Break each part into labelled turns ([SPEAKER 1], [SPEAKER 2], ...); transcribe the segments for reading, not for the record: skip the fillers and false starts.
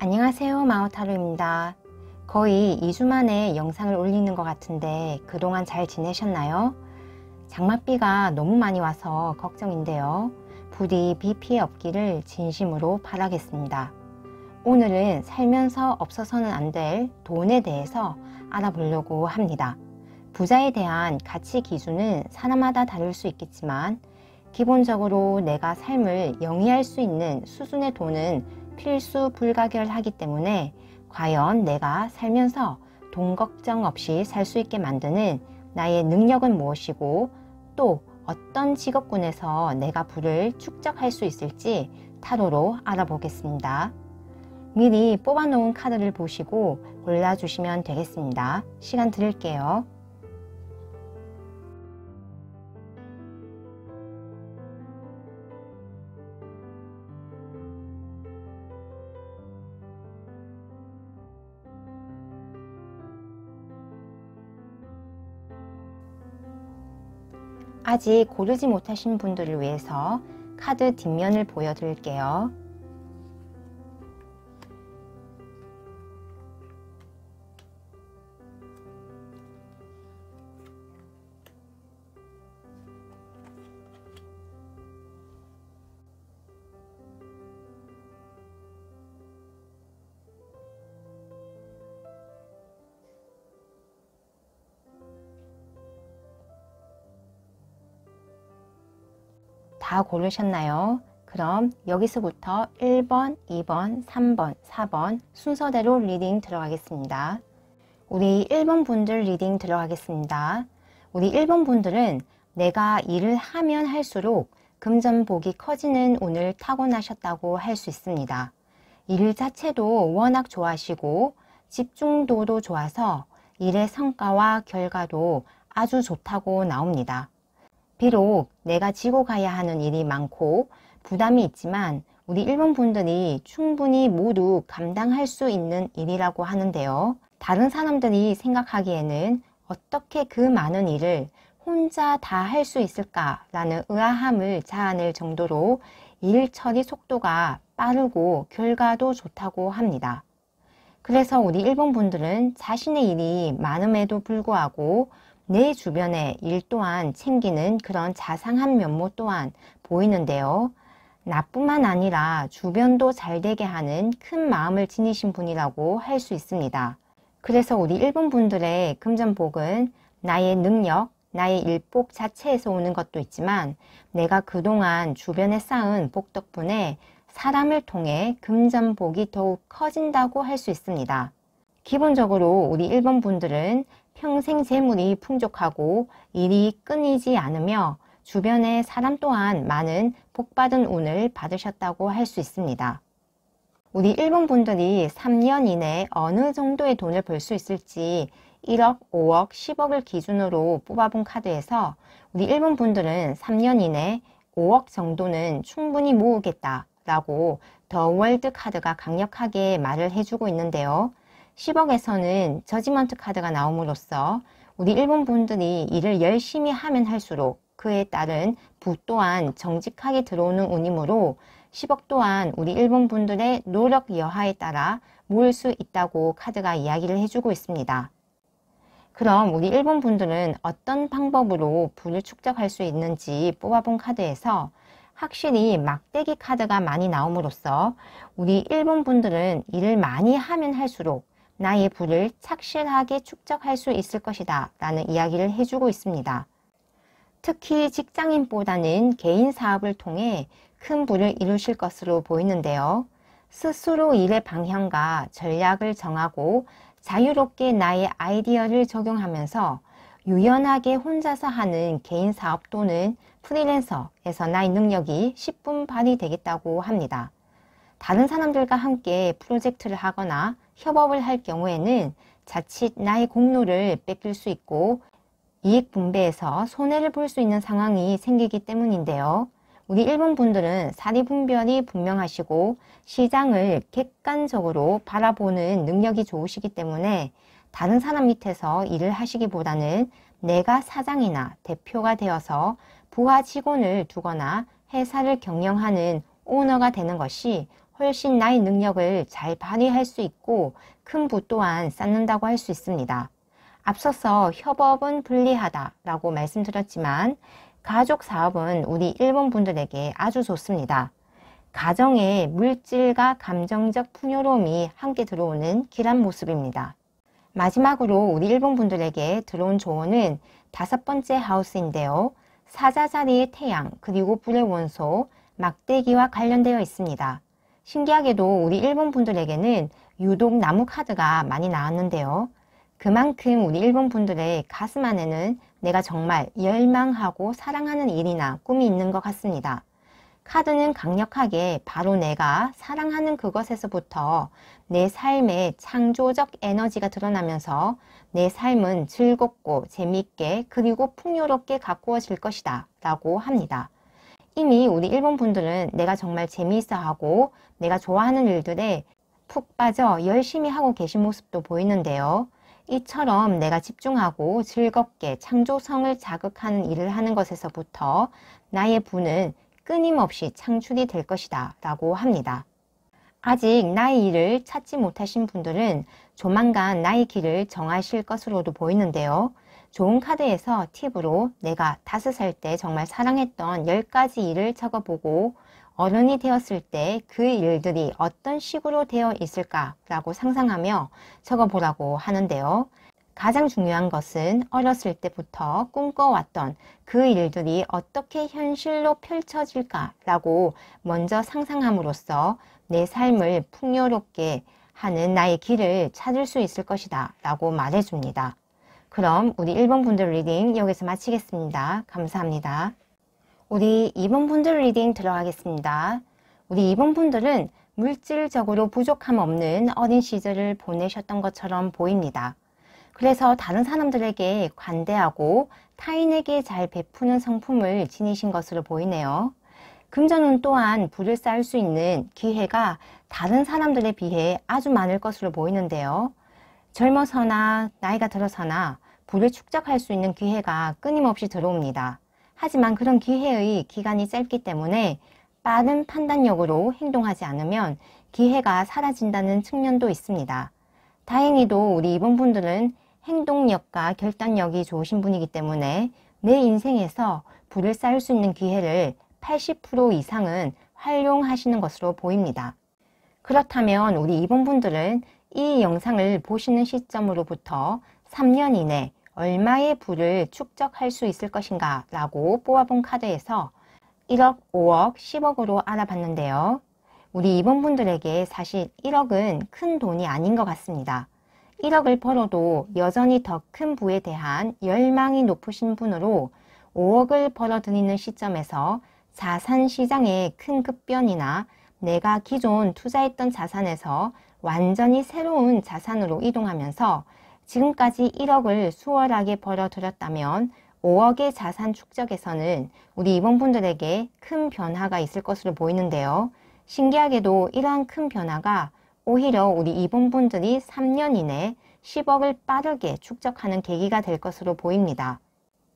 [SPEAKER 1] 안녕하세요, 마오타로입니다. 거의 2주 만에 영상을 올리는 것 같은데 그동안 잘 지내셨나요? 장맛비가 너무 많이 와서 걱정인데요. 부디 비 피해 없기를 진심으로 바라겠습니다. 오늘은 살면서 없어서는 안 될 돈에 대해서 알아보려고 합니다. 부자에 대한 가치 기준은 사람마다 다를 수 있겠지만 기본적으로 내가 삶을 영위할 수 있는 수준의 돈은 필수 불가결하기 때문에 과연 내가 살면서 돈 걱정 없이 살 수 있게 만드는 나의 능력은 무엇이고 또 어떤 직업군에서 내가 부를 축적할 수 있을지 타로로 알아보겠습니다. 미리 뽑아놓은 카드를 보시고 골라주시면 되겠습니다. 시간 드릴게요. 아직 고르지 못하신 분들을 위해서 카드 뒷면을 보여드릴게요. 다 고르셨나요? 그럼 여기서부터 1번, 2번, 3번, 4번 순서대로 리딩 들어가겠습니다. 우리 1번 분들 리딩 들어가겠습니다. 우리 1번 분들은 내가 일을 하면 할수록 금전복이 커지는 운을 타고나셨다고 할 수 있습니다. 일 자체도 워낙 좋아하시고 집중도도 좋아서 일의 성과와 결과도 아주 좋다고 나옵니다. 비록 내가 지고 가야 하는 일이 많고 부담이 있지만 우리 1번 분들이 충분히 모두 감당할 수 있는 일이라고 하는데요. 다른 사람들이 생각하기에는 어떻게 그 많은 일을 혼자 다 할 수 있을까라는 의아함을 자아낼 정도로 일 처리 속도가 빠르고 결과도 좋다고 합니다. 그래서 우리 1번 분들은 자신의 일이 많음에도 불구하고 내 주변의 일 또한 챙기는 그런 자상한 면모 또한 보이는데요. 나뿐만 아니라 주변도 잘 되게 하는 큰 마음을 지니신 분이라고 할 수 있습니다. 그래서 우리 1번 분들의 금전복은 나의 능력, 나의 일복 자체에서 오는 것도 있지만 내가 그동안 주변에 쌓은 복 덕분에 사람을 통해 금전복이 더욱 커진다고 할 수 있습니다. 기본적으로 우리 1번 분들은 평생 재물이 풍족하고 일이 끊이지 않으며 주변의 사람 또한 많은 복받은 운을 받으셨다고 할 수 있습니다. 우리 1번 분들이 3년 이내에 어느 정도의 돈을 벌 수 있을지 1억, 5억, 10억을 기준으로 뽑아본 카드에서 우리 1번 분들은 3년 이내에 5억 정도는 충분히 모으겠다 라고 더 월드 카드가 강력하게 말을 해주고 있는데요. 10억에서는 저지먼트 카드가 나옴으로써 우리 1번 분들이 일을 열심히 하면 할수록 그에 따른 부 또한 정직하게 들어오는 운이므로 10억 또한 우리 1번 분들의 노력 여하에 따라 모을 수 있다고 카드가 이야기를 해주고 있습니다. 그럼 우리 1번 분들은 어떤 방법으로 부를 축적할 수 있는지 뽑아본 카드에서 확실히 막대기 카드가 많이 나옴으로써 우리 1번 분들은 일을 많이 하면 할수록 나의 부를 착실하게 축적할 수 있을 것이다 라는 이야기를 해주고 있습니다. 특히 직장인보다는 개인 사업을 통해 큰 부를 이루실 것으로 보이는데요. 스스로 일의 방향과 전략을 정하고 자유롭게 나의 아이디어를 적용하면서 유연하게 혼자서 하는 개인 사업 또는 프리랜서에서 나의 능력이 10분 발휘되겠다고 합니다. 다른 사람들과 함께 프로젝트를 하거나 협업을 할 경우에는 자칫 나의 공로를 뺏길 수 있고 이익 분배에서 손해를 볼 수 있는 상황이 생기기 때문인데요. 우리 1번 분들은 사리 분별이 분명하시고 시장을 객관적으로 바라보는 능력이 좋으시기 때문에 다른 사람 밑에서 일을 하시기보다는 내가 사장이나 대표가 되어서 부하 직원을 두거나 회사를 경영하는 오너가 되는 것이 훨씬 나의 능력을 잘 발휘할 수 있고 큰 부 또한 쌓는다고 할 수 있습니다. 앞서서 협업은 불리하다 라고 말씀드렸지만 가족 사업은 우리 1번 분들에게 아주 좋습니다. 가정에 물질과 감정적 풍요로움이 함께 들어오는 길한 모습입니다. 마지막으로 우리 1번 분들에게 들어온 조언은 5번째 하우스인데요. 사자 자리의 태양 그리고 불의 원소 막대기와 관련되어 있습니다. 신기하게도 우리 1번 분들에게는 유독 나무 카드가 많이 나왔는데요. 그만큼 우리 1번 분들의 가슴 안에는 내가 정말 열망하고 사랑하는 일이나 꿈이 있는 것 같습니다. 카드는 강력하게 바로 내가 사랑하는 그것에서부터 내 삶의 창조적 에너지가 드러나면서 내 삶은 즐겁고 재미있게 그리고 풍요롭게 가꾸어질 것이다 라고 합니다. 이미 우리 1번 분들은 내가 정말 재미있어 하고 내가 좋아하는 일들에 푹 빠져 열심히 하고 계신 모습도 보이는데요. 이처럼 내가 집중하고 즐겁게 창조성을 자극하는 일을 하는 것에서부터 나의 부는 끊임없이 창출이 될 것이다 라고 합니다. 아직 나의 일을 찾지 못하신 분들은 조만간 나의 길을 정하실 것으로도 보이는데요. 좋은 카드에서 팁으로 내가 5살 때 정말 사랑했던 10가지 일을 적어보고 어른이 되었을 때 그 일들이 어떤 식으로 되어 있을까 라고 상상하며 적어보라고 하는데요. 가장 중요한 것은 어렸을 때부터 꿈꿔왔던 그 일들이 어떻게 현실로 펼쳐질까 라고 먼저 상상함으로써 내 삶을 풍요롭게 하는 나의 길을 찾을 수 있을 것이다 라고 말해줍니다. 그럼 우리 1번 분들 리딩 여기서 마치겠습니다. 감사합니다. 우리 2번 분들 리딩 들어가겠습니다. 우리 2번 분들은 물질적으로 부족함 없는 어린 시절을 보내셨던 것처럼 보입니다. 그래서 다른 사람들에게 관대하고 타인에게 잘 베푸는 성품을 지니신 것으로 보이네요. 금전운 또한 부를 쌓을 수 있는 기회가 다른 사람들에 비해 아주 많을 것으로 보이는데요. 젊어서나 나이가 들어서나 부를 축적할 수 있는 기회가 끊임없이 들어옵니다. 하지만 그런 기회의 기간이 짧기 때문에 빠른 판단력으로 행동하지 않으면 기회가 사라진다는 측면도 있습니다. 다행히도 우리 2번 분들은 행동력과 결단력이 좋으신 분이기 때문에 내 인생에서 부를 쌓을 수 있는 기회를 80% 이상은 활용하시는 것으로 보입니다. 그렇다면 우리 2번 분들은 이 영상을 보시는 시점으로부터 3년 이내 얼마의 부를 축적할 수 있을 것인가 라고 뽑아본 카드에서 1억, 5억, 10억으로 알아봤는데요. 우리 2번 분들에게 사실 1억은 큰 돈이 아닌 것 같습니다. 1억을 벌어도 여전히 더 큰 부에 대한 열망이 높으신 분으로 5억을 벌어들이는 시점에서 자산시장의 큰 급변이나 내가 기존 투자했던 자산에서 완전히 새로운 자산으로 이동하면서 지금까지 1억을 수월하게 벌어들였다면 5억의 자산 축적에서는 우리 2번 분들에게 큰 변화가 있을 것으로 보이는데요. 신기하게도 이러한 큰 변화가 오히려 우리 2번 분들이 3년 이내 10억을 빠르게 축적하는 계기가 될 것으로 보입니다.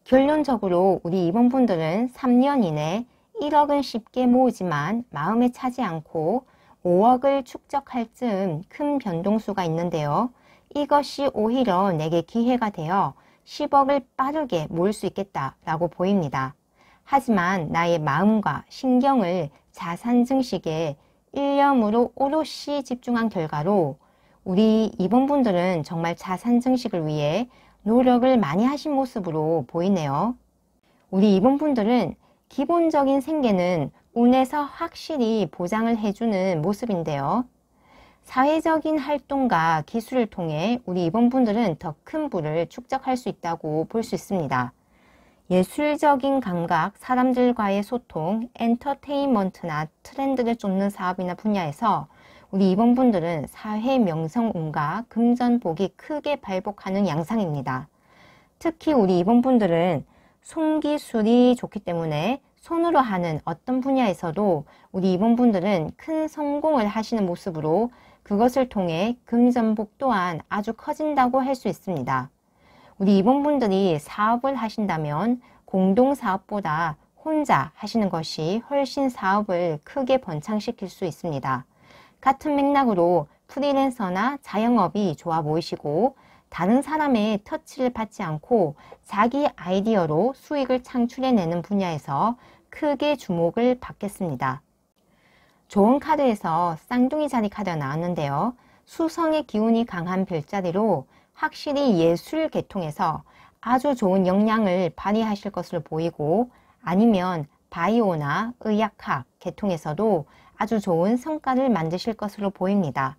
[SPEAKER 1] 결론적으로 우리 2번 분들은 3년 이내 1억은 쉽게 모으지만 마음에 차지 않고 5억을 축적할 즈음 큰 변동수가 있는데요. 이것이 오히려 내게 기회가 되어 10억을 빠르게 모을 수 있겠다라고 보입니다. 하지만 나의 마음과 신경을 자산 증식에 일념으로 오롯이 집중한 결과로 우리 2번 분들은 정말 자산 증식을 위해 노력을 많이 하신 모습으로 보이네요. 우리 2번 분들은 기본적인 생계는 운에서 확실히 보장을 해주는 모습인데요. 사회적인 활동과 기술을 통해 우리 2번 분들은 더 큰 부를 축적할 수 있다고 볼 수 있습니다. 예술적인 감각, 사람들과의 소통, 엔터테인먼트나 트렌드를 쫓는 사업이나 분야에서 우리 2번 분들은 사회 명성운과 금전복이 크게 발복하는 양상입니다. 특히 우리 2번 분들은 손기술이 좋기 때문에 손으로 하는 어떤 분야에서도 우리 2번 분들은 큰 성공을 하시는 모습으로 그것을 통해 금전복 또한 아주 커진다고 할 수 있습니다. 우리 2번 분들이 사업을 하신다면 공동사업보다 혼자 하시는 것이 훨씬 사업을 크게 번창시킬 수 있습니다. 같은 맥락으로 프리랜서나 자영업이 좋아 보이시고 다른 사람의 터치를 받지 않고 자기 아이디어로 수익을 창출해내는 분야에서 크게 주목을 받겠습니다. 좋은 카드에서 쌍둥이 자리 카드가 나왔는데요. 수성의 기운이 강한 별자리로 확실히 예술 계통에서 아주 좋은 역량을 발휘하실 것으로 보이고 아니면 바이오나 의학학 계통에서도 아주 좋은 성과를 만드실 것으로 보입니다.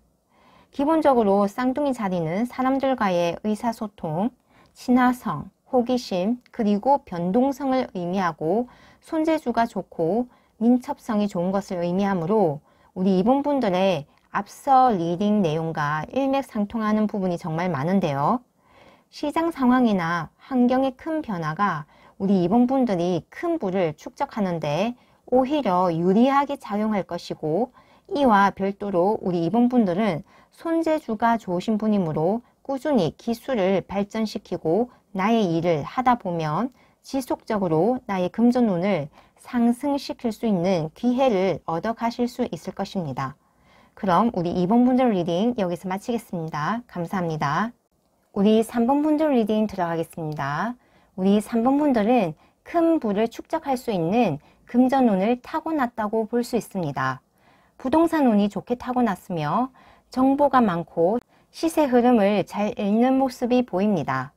[SPEAKER 1] 기본적으로 쌍둥이 자리는 사람들과의 의사소통, 친화성, 호기심, 그리고 변동성을 의미하고 손재주가 좋고 민첩성이 좋은 것을 의미하므로 우리 이분분들의 앞서 리딩 내용과 일맥상통하는 부분이 정말 많은데요. 시장 상황이나 환경의 큰 변화가 우리 이분분들이 큰 부를 축적하는데 오히려 유리하게 작용할 것이고 이와 별도로 우리 이분분들은 손재주가 좋으신 분이므로 꾸준히 기술을 발전시키고 나의 일을 하다 보면 지속적으로 나의 금전운을 상승시킬 수 있는 기회를 얻어 가실 수 있을 것입니다. 그럼 우리 2번 분들 리딩 여기서 마치겠습니다. 감사합니다. 우리 3번 분들 리딩 들어가겠습니다. 우리 3번 분들은 큰 부를 축적할 수 있는 금전운을 타고났다고 볼 수 있습니다. 부동산 운이 좋게 타고났으며 정보가 많고 시세 흐름을 잘 읽는 모습이 보입니다.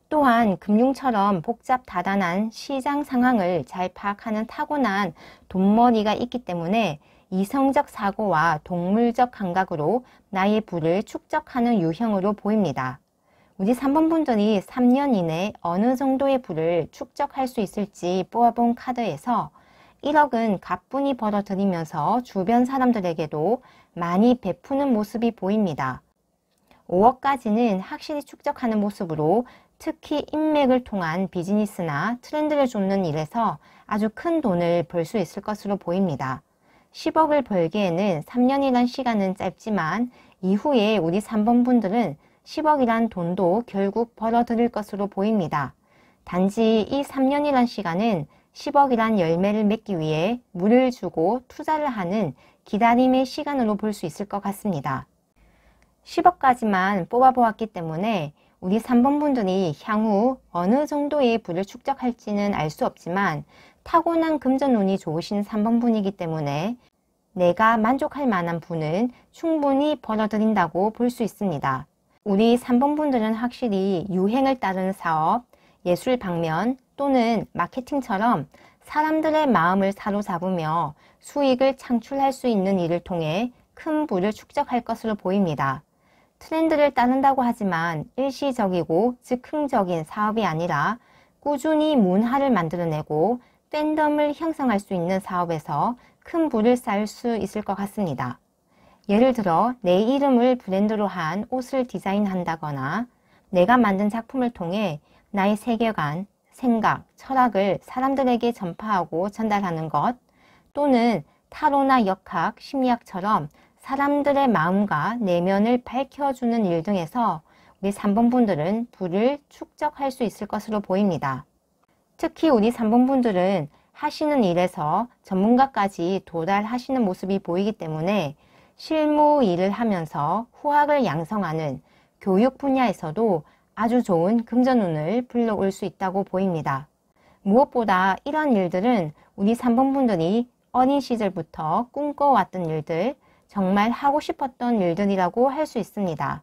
[SPEAKER 1] 또한 금융처럼 복잡 다단한 시장 상황을 잘 파악하는 타고난 돈머리가 있기 때문에 이성적 사고와 동물적 감각으로 나의 부를 축적하는 유형으로 보입니다. 우리 3번 분들이 3년 이내 어느 정도의 부를 축적할 수 있을지 뽑아본 카드에서 1억은 가뿐히 벌어들이면서 주변 사람들에게도 많이 베푸는 모습이 보입니다. 5억까지는 확실히 축적하는 모습으로 특히 인맥을 통한 비즈니스나 트렌드를 쫓는 일에서 아주 큰 돈을 벌 수 있을 것으로 보입니다. 10억을 벌기에는 3년이란 시간은 짧지만 이후에 우리 3번 분들은 10억이란 돈도 결국 벌어들일 것으로 보입니다. 단지 이 3년이란 시간은 10억이란 열매를 맺기 위해 물을 주고 투자를 하는 기다림의 시간으로 볼 수 있을 것 같습니다. 10억까지만 뽑아보았기 때문에 우리 3번 분들이 향후 어느 정도의 부를 축적할지는 알 수 없지만 타고난 금전운이 좋으신 3번 분이기 때문에 내가 만족할 만한 부는 충분히 벌어들인다고 볼 수 있습니다. 우리 3번 분들은 확실히 유행을 따르는 사업, 예술 방면 또는 마케팅처럼 사람들의 마음을 사로잡으며 수익을 창출할 수 있는 일을 통해 큰 부를 축적할 것으로 보입니다. 트렌드를 따른다고 하지만 일시적이고 즉흥적인 사업이 아니라 꾸준히 문화를 만들어내고 팬덤을 형성할 수 있는 사업에서 큰 부를 쌓을 수 있을 것 같습니다. 예를 들어 내 이름을 브랜드로 한 옷을 디자인한다거나 내가 만든 작품을 통해 나의 세계관, 생각, 철학을 사람들에게 전파하고 전달하는 것 또는 타로나 역학, 심리학처럼 사람들의 마음과 내면을 밝혀주는 일 등에서 우리 3번 분들은 부를 축적할 수 있을 것으로 보입니다. 특히 우리 3번 분들은 하시는 일에서 전문가까지 도달하시는 모습이 보이기 때문에 실무 일을 하면서 후학을 양성하는 교육 분야에서도 아주 좋은 금전운을 불러올 수 있다고 보입니다. 무엇보다 이런 일들은 우리 3번 분들이 어린 시절부터 꿈꿔왔던 일들, 정말 하고 싶었던 일들이라고 할 수 있습니다.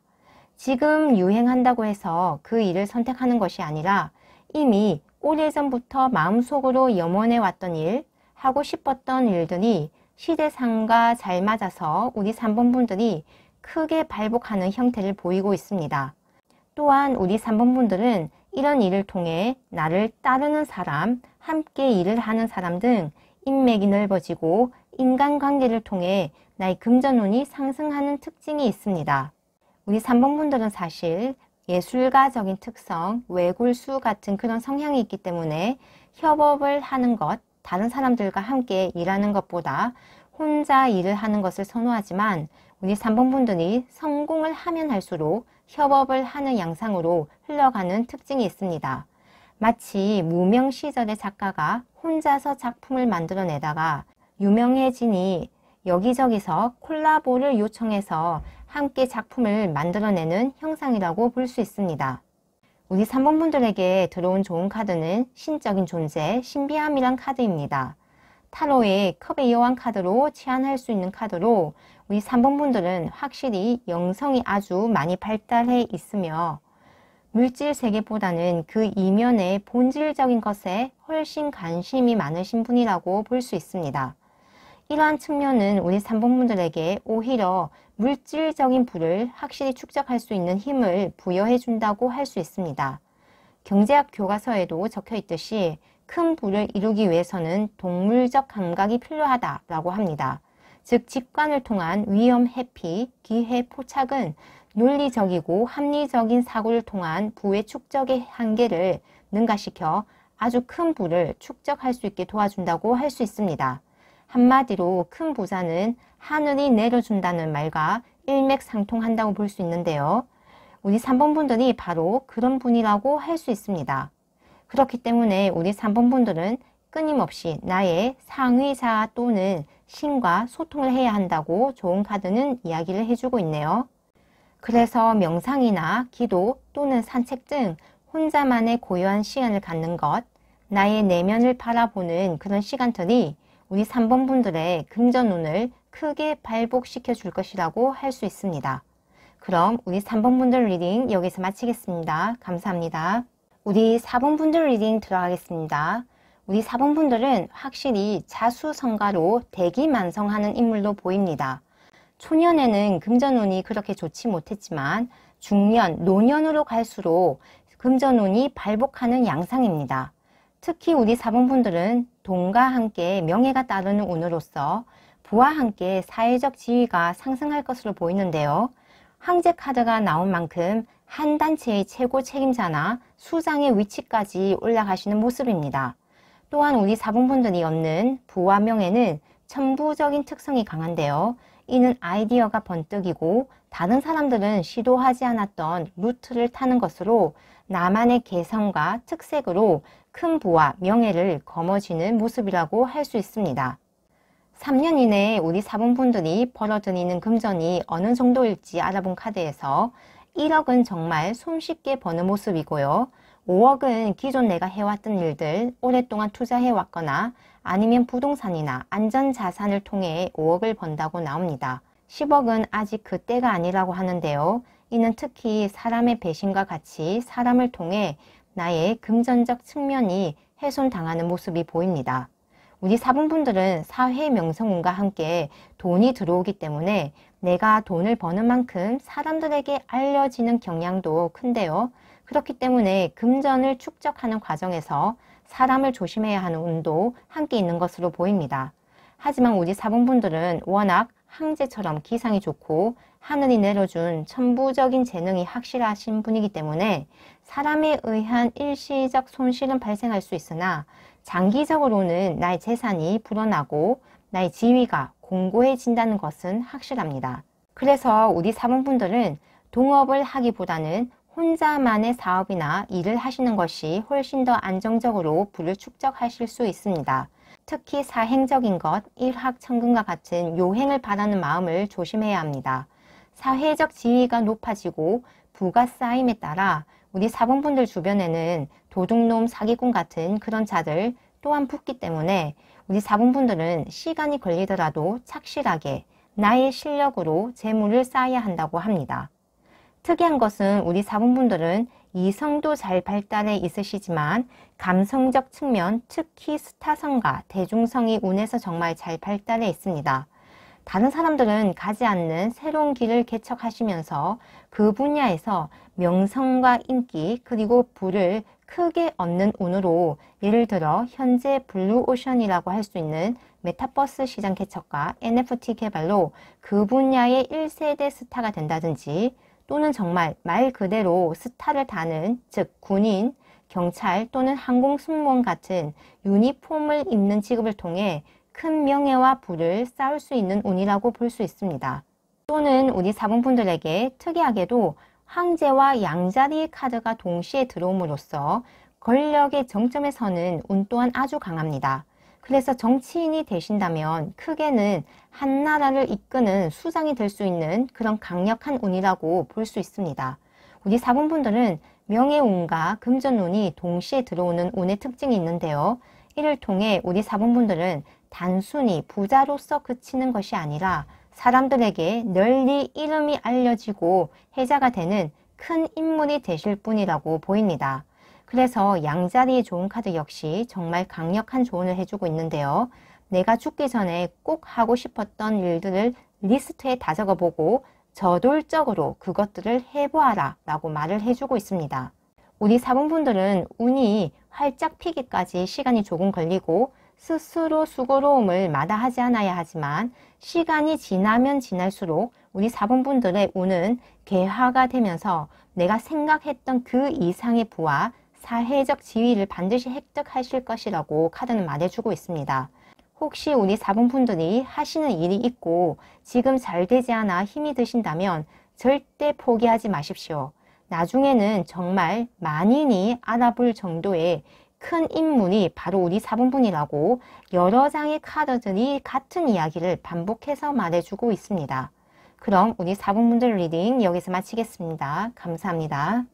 [SPEAKER 1] 지금 유행한다고 해서 그 일을 선택하는 것이 아니라 이미 오래전부터 마음속으로 염원해왔던 일, 하고 싶었던 일들이 시대상과 잘 맞아서 우리 3번 분들이 크게 발복하는 형태를 보이고 있습니다. 또한 우리 3번 분들은 이런 일을 통해 나를 따르는 사람, 함께 일을 하는 사람 등 인맥이 넓어지고 인간관계를 통해 나의 금전운이 상승하는 특징이 있습니다. 우리 3번 분들은 사실 예술가적인 특성, 외골수 같은 그런 성향이 있기 때문에 협업을 하는 것, 다른 사람들과 함께 일하는 것보다 혼자 일을 하는 것을 선호하지만 우리 3번 분들이 성공을 하면 할수록 협업을 하는 양상으로 흘러가는 특징이 있습니다. 마치 무명 시절의 작가가 혼자서 작품을 만들어내다가 유명해지니 여기저기서 콜라보를 요청해서 함께 작품을 만들어내는 형상이라고 볼 수 있습니다. 우리 3번 분들에게 들어온 좋은 카드는 신적인 존재, 신비함이란 카드입니다. 타로의 컵의 여왕 카드로 치환할 수 있는 카드로 우리 3번 분들은 확실히 영성이 아주 많이 발달해 있으며 물질 세계보다는 그 이면의 본질적인 것에 훨씬 관심이 많으신 분이라고 볼 수 있습니다. 이러한 측면은 우리 3번 분들에게 오히려 물질적인 부를 확실히 축적할 수 있는 힘을 부여해 준다고 할 수 있습니다. 경제학 교과서에도 적혀 있듯이 큰 부를 이루기 위해서는 동물적 감각이 필요하다라고 합니다. 즉 직관을 통한 위험 회피, 기회 포착은 논리적이고 합리적인 사고를 통한 부의 축적의 한계를 능가시켜 아주 큰 부를 축적할 수 있게 도와준다고 할 수 있습니다. 한마디로 큰 부자는 하늘이 내려준다는 말과 일맥상통한다고 볼 수 있는데요. 우리 3번 분들이 바로 그런 분이라고 할 수 있습니다. 그렇기 때문에 우리 3번 분들은 끊임없이 나의 상의자 또는 신과 소통을 해야 한다고 좋은 카드는 이야기를 해주고 있네요. 그래서 명상이나 기도 또는 산책 등 혼자만의 고요한 시간을 갖는 것, 나의 내면을 바라보는 그런 시간들이 우리 3번 분들의 금전운을 크게 발복시켜 줄 것이라고 할 수 있습니다. 그럼 우리 3번 분들 리딩 여기서 마치겠습니다. 감사합니다. 우리 4번 분들 리딩 들어가겠습니다. 우리 4번 분들은 확실히 자수성가로 대기만성하는 인물로 보입니다. 초년에는 금전운이 그렇게 좋지 못했지만 중년, 노년으로 갈수록 금전운이 발복하는 양상입니다. 특히 우리 4번 분들은 돈과 함께 명예가 따르는 운으로서 부와 함께 사회적 지위가 상승할 것으로 보이는데요. 황제 카드가 나온 만큼 한 단체의 최고 책임자나 수장의 위치까지 올라가시는 모습입니다. 또한 우리 4번 분들이 얻는 부와 명예는 천부적인 특성이 강한데요. 이는 아이디어가 번뜩이고 다른 사람들은 시도하지 않았던 루트를 타는 것으로 나만의 개성과 특색으로 큰 부와 명예를 거머쥐는 모습이라고 할 수 있습니다. 3년 이내에 우리 4번 분들이 벌어들이는 금전이 어느 정도일지 알아본 카드에서 1억은 정말 손쉽게 버는 모습이고요. 5억은 기존 내가 해왔던 일들, 오랫동안 투자해왔거나 아니면 부동산이나 안전자산을 통해 5억을 번다고 나옵니다. 10억은 아직 그때가 아니라고 하는데요. 이는 특히 사람의 배신과 같이 사람을 통해 나의 금전적 측면이 훼손당하는 모습이 보입니다. 우리 4번 분들은 사회 명성운과 함께 돈이 들어오기 때문에 내가 돈을 버는 만큼 사람들에게 알려지는 경향도 큰데요. 그렇기 때문에 금전을 축적하는 과정에서 사람을 조심해야 하는 운도 함께 있는 것으로 보입니다. 하지만 우리 4번 분들은 워낙 황제처럼 기상이 좋고 하늘이 내려준 천부적인 재능이 확실하신 분이기 때문에 사람에 의한 일시적 손실은 발생할 수 있으나 장기적으로는 나의 재산이 불어나고 나의 지위가 공고해진다는 것은 확실합니다. 그래서 우리 4번 분들은 동업을 하기보다는 혼자만의 사업이나 일을 하시는 것이 훨씬 더 안정적으로 부를 축적하실 수 있습니다. 특히 사행적인 것, 일확천금과 같은 요행을 바라는 마음을 조심해야 합니다. 사회적 지위가 높아지고 부가 쌓임에 따라 우리 4번 분들 주변에는 도둑놈, 사기꾼 같은 그런 자들 또한 붙기 때문에 우리 4번 분들은 시간이 걸리더라도 착실하게 나의 실력으로 재물을 쌓아야 한다고 합니다. 특이한 것은 우리 4번 분들은 이성도 잘 발달해 있으시지만 감성적 측면, 특히 스타성과 대중성이 운에서 정말 잘 발달해 있습니다. 다른 사람들은 가지 않는 새로운 길을 개척하시면서 그 분야에서 명성과 인기 그리고 부를 크게 얻는 운으로 예를 들어 현재 블루오션이라고 할 수 있는 메타버스 시장 개척과 NFT 개발로 그 분야의 1세대 스타가 된다든지 또는 정말 말 그대로 스타를 다는 즉 군인, 경찰 또는 항공승무원 같은 유니폼을 입는 직업을 통해 큰 명예와 부를 쌓을 수 있는 운이라고 볼 수 있습니다. 또는 우리 4번 분들에게 특이하게도 황제와 양자리의 카드가 동시에 들어옴으로써 권력의 정점에 서는 운 또한 아주 강합니다. 그래서 정치인이 되신다면 크게는 한 나라를 이끄는 수장이 될 수 있는 그런 강력한 운이라고 볼 수 있습니다. 우리 4번분들은 명예운과 금전운이 동시에 들어오는 운의 특징이 있는데요. 이를 통해 우리 4번분들은 단순히 부자로서 그치는 것이 아니라 사람들에게 널리 이름이 알려지고 해자가 되는 큰 인물이 되실 분이라고 보입니다. 그래서 양자리에 좋은 카드 역시 정말 강력한 조언을 해주고 있는데요. 내가 죽기 전에 꼭 하고 싶었던 일들을 리스트에 다 적어보고 저돌적으로 그것들을 해보아라 라고 말을 해주고 있습니다. 우리 4번분들은 운이 활짝 피기까지 시간이 조금 걸리고 스스로 수고로움을 마다하지 않아야 하지만 시간이 지나면 지날수록 우리 4번분들의 운은 개화가 되면서 내가 생각했던 그 이상의 부와 사회적 지위를 반드시 획득하실 것이라고 카드는 말해주고 있습니다. 혹시 우리 4번분들이 하시는 일이 있고 지금 잘 되지 않아 힘이 드신다면 절대 포기하지 마십시오. 나중에는 정말 만인이 알아볼 정도의 큰 인물이 바로 우리 4번분이라고 여러 장의 카드들이 같은 이야기를 반복해서 말해주고 있습니다. 그럼 우리 4번분들 리딩 여기서 마치겠습니다. 감사합니다.